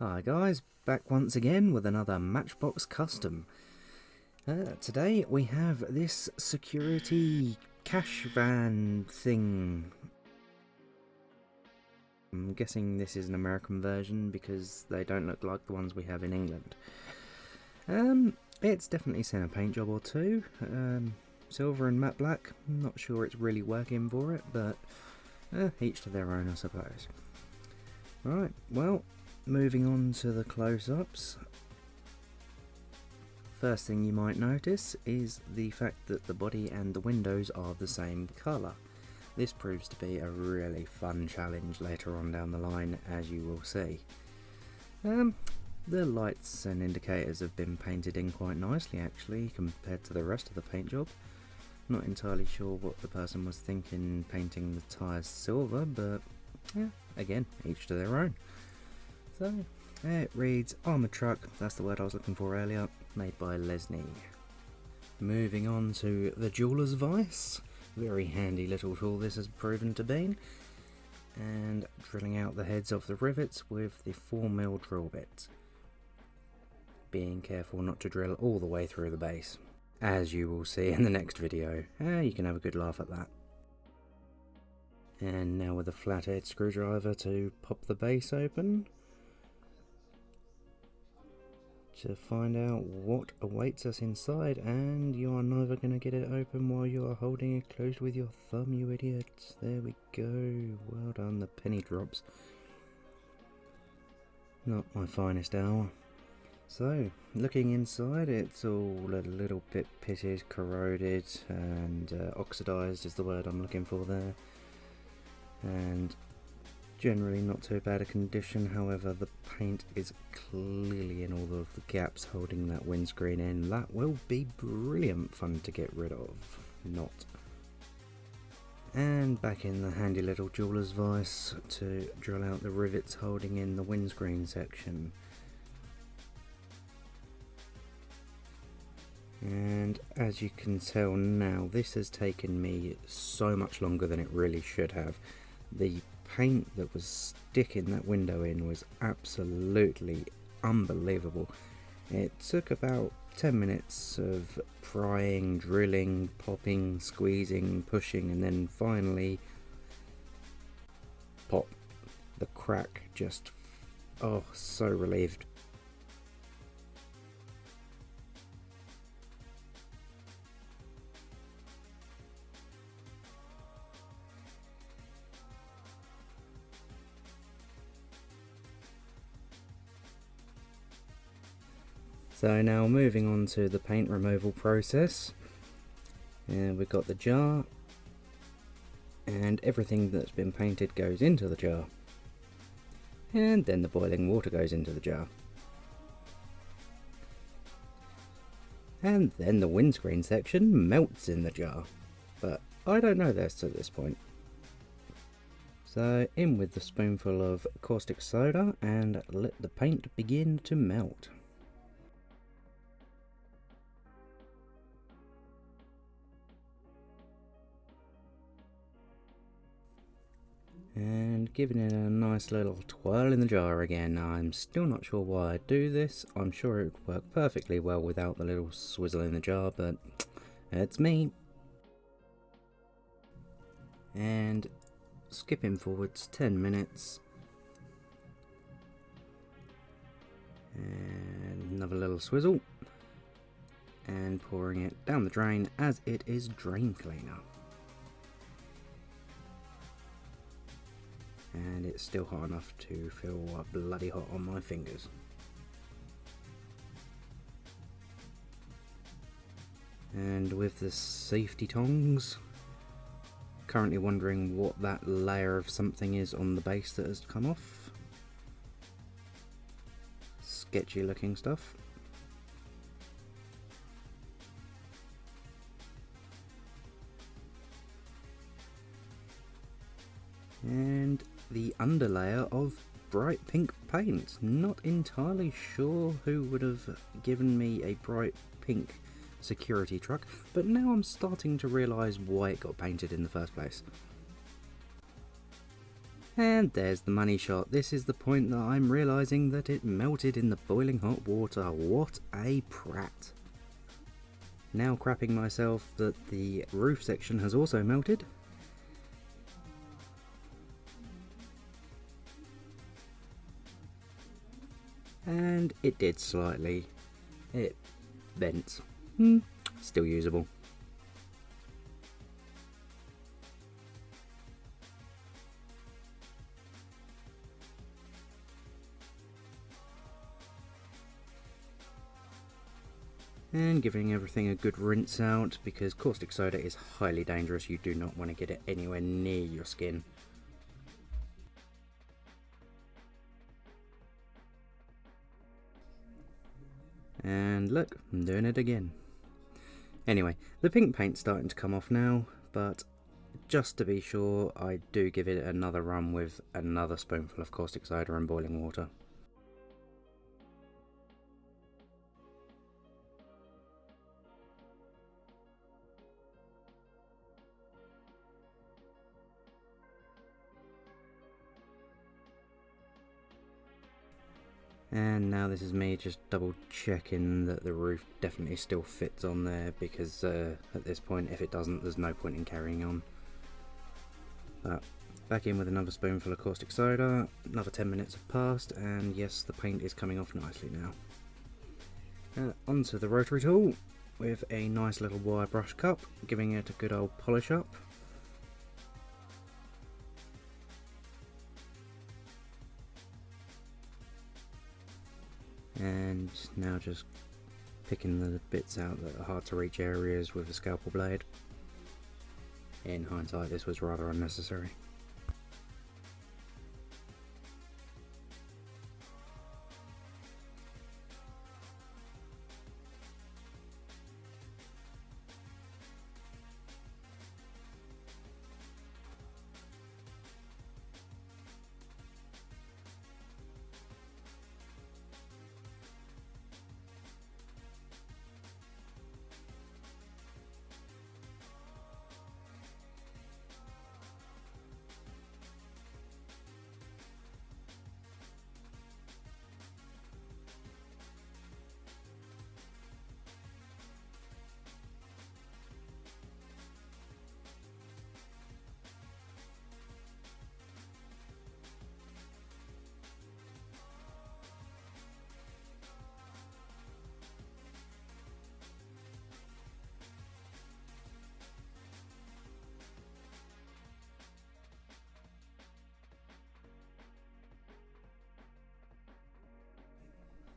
Hi guys, back once again with another Matchbox custom. Today we have this security cash van thing. I'm guessing this is an American version because they don't look like the ones we have in England. It's definitely seen a paint job or two. Silver and matte black, I'm not sure it's really working for it, but each to their own I suppose. Right, well, moving on to the close-ups. First thing you might notice is the fact that the body and the windows are the same colour. This proves to be a really fun challenge later on down the line, as you will see. The lights and indicators have been painted in quite nicely actually compared to the rest of the paint job. Not entirely sure what the person was thinking painting the tyres silver, but yeah, again, each to their own. So, it reads Armoured Truck, that's the word I was looking for earlier, made by Lesney. Moving on to the Jeweler's Vice, very handy little tool this has proven to be, and drilling out the heads of the rivets with the 4mm drill bit. Being careful not to drill all the way through the base, as you will see in the next video. You can have a good laugh at that. And now with a flathead screwdriver to pop the base open, to find out what awaits us inside, and you are never going to get it open while you are holding it closed with your thumb, you idiots. There we go, well done, the penny drops. Not my finest hour. So, looking inside, it's all a little bit pitted, corroded, and oxidised is the word I'm looking for there. And generally not too bad a condition, however the paint is clearly in all of the gaps holding that windscreen in. That will be brilliant fun to get rid of. Not. And back in the handy little jeweler's vice to drill out the rivets holding in the windscreen section. And as you can tell now, this has taken me so much longer than it really should have. The paint that was sticking that window in was absolutely unbelievable. It took about 10 minutes of prying, drilling, popping, squeezing, pushing, and then finally pop. The crack just, oh, so relieved. So now moving on to the paint removal process, and we've got the jar, and everything that's been painted goes into the jar, and then the boiling water goes into the jar, and then the windscreen section melts in the jar, but I don't know this at this point. So in with the spoonful of caustic soda and let the paint begin to melt. And giving it a nice little twirl in the jar again. I'm still not sure why I do this. I'm sure it would work perfectly well without the little swizzle in the jar, but it's me. And skipping forwards 10 minutes. And another little swizzle. And pouring it down the drain as it is drain cleaner. And it's still hot enough to feel bloody hot on my fingers. And with the safety tongs, currently wondering what that layer of something is on the base that has come off. Sketchy looking stuff. And the underlayer of bright pink paint. Not entirely sure who would have given me a bright pink security truck, but now I'm starting to realise why it got painted in the first place. And there's the money shot. This is the point that I'm realising that it melted in the boiling hot water. What a prat. Now crapping myself that the roof section has also melted. And it did slightly. It bent. Still usable. And giving everything a good rinse out, because caustic soda is highly dangerous. You do not want to get it anywhere near your skin. And look, I'm doing it again. Anyway, the pink paint's starting to come off now, but just to be sure, I do give it another run with another spoonful of caustic soda and boiling water. And now this is me just double checking that the roof definitely still fits on there, because at this point, if it doesn't, there's no point in carrying on. Back in with another spoonful of caustic soda. Another 10 minutes have passed, and yes, the paint is coming off nicely now. Onto the rotary tool with a nice little wire brush cup, giving it a good old polish up. And now just picking the bits out that are hard to reach areas with a scalpel blade. In hindsight, this was rather unnecessary.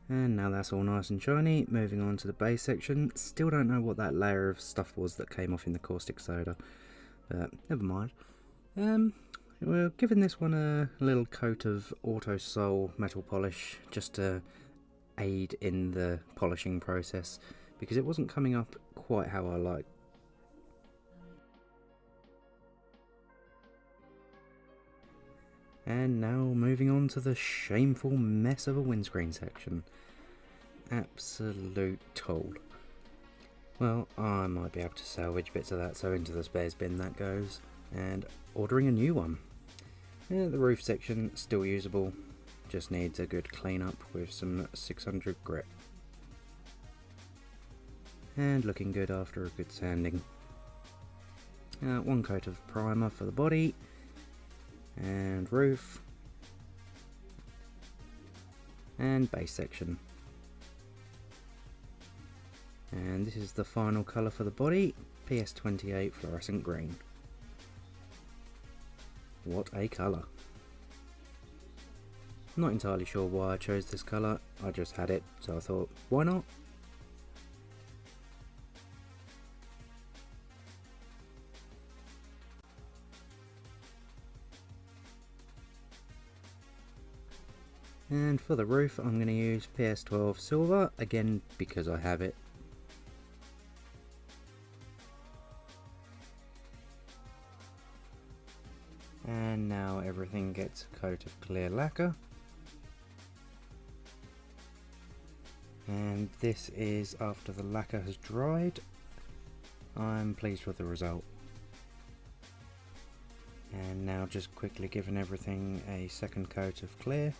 And now that's all nice and shiny. Moving on to the base section. Still don't know what that layer of stuff was that came off in the caustic soda, but never mind. We're giving this one a little coat of Auto Sol metal polish just to aid in the polishing process, because it wasn't coming up quite how I like. And now moving on to the shameful mess of a windscreen section. Absolute toll. Well, I might be able to salvage bits of that, so into the spares bin that goes, and ordering a new one. Yeah, the roof section still usable, just needs a good clean up with some 600 grit. And looking good after a good sanding. One coat of primer for the body and roof and base section. And this is the final colour for the body, PS28 fluorescent green. What a colour. Not entirely sure why I chose this colour, I just had it, so I thought, why not? And for the roof, I'm going to use PS12 silver, again because I have it. And now everything gets a coat of clear lacquer. And this is after the lacquer has dried. I'm pleased with the result. And now just quickly giving everything a second coat of clear,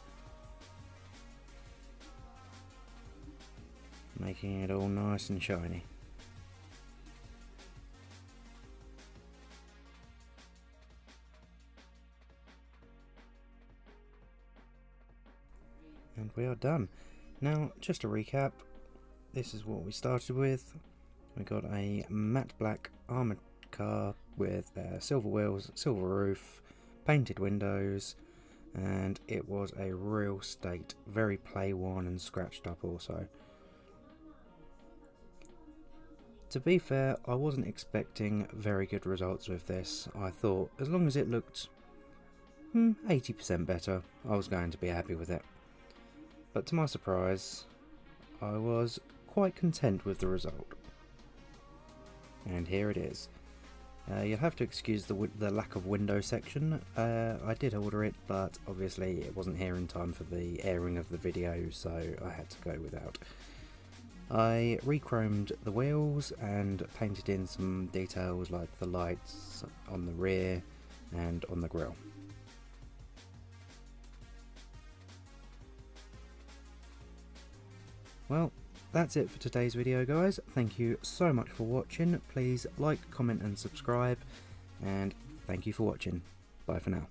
making it all nice and shiny. And we are done. Now, just to recap, this is what we started with. We got a matte black armoured car with silver wheels, silver roof, painted windows, and it was a real state, very play worn and scratched up also. To be fair, I wasn't expecting very good results with this. I thought as long as it looked 80% better, I was going to be happy with it. But to my surprise, I was quite content with the result. And here it is. You'll have to excuse the lack of window section. I did order it, but obviously it wasn't here in time for the airing of the video, so I had to go without. I re-chromed the wheels and painted in some details like the lights on the rear and on the grille. Well, that's it for today's video, guys. Thank you so much for watching. Please like, comment and subscribe, and thank you for watching. Bye for now.